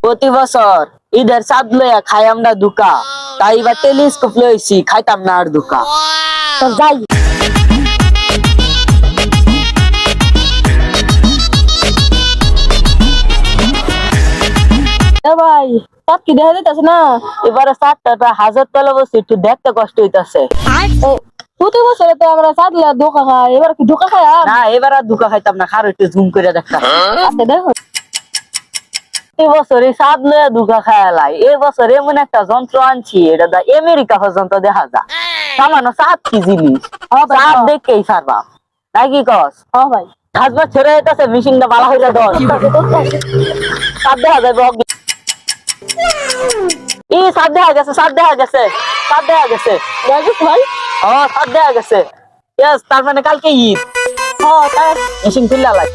প্রতি বছর ঈদের চাঁদ লইয়া খাই আমরা দুকা, তাই এবার টেলিস্কোপ লইছি, খাইতাম না আর দুকা। তো যাই ভাই তার কি দেখা যাইতেছে না? এবারে চাঁদটা হাজার তলা বসে একটু দেখতে কষ্ট হইতাছে। প্রতি বছরে তো আমরা চাঁদলা ধোকা খাই, এবার কি ধোকা খাই? না এবার আর দুকা খাইতাম না, খারো একটু জুম করে দেখতাম। আচ্ছা দেখো এই বছর এই চাঁদ লইয়া দুকা খায়ালাই, এই বছর এমন একটা যন্ত্র আনছি, এটা দা আমেরিকা পর্যন্ত দেখা যায়। সামান্য চাঁদ কি জিনিস, চাঁদ দেখেই ছাড়বা নাকি কস? হ্যাঁ ভাই হাজবার ছেড়ে যেতেছে, মিশিংটা বালা হইয়া দর চাঁদ দেখা যাবে। ই চাঁদ দেখা গেছে, চাঁদ দেখা গেছে, চাঁদ দেখা গেছে। দেখিস ভাই। ও চাঁদ দেখা গেছে। ইয়েস, তার মানে কালকে ঈদ। হ্যাঁ তার মেশিন খুললা লাগে।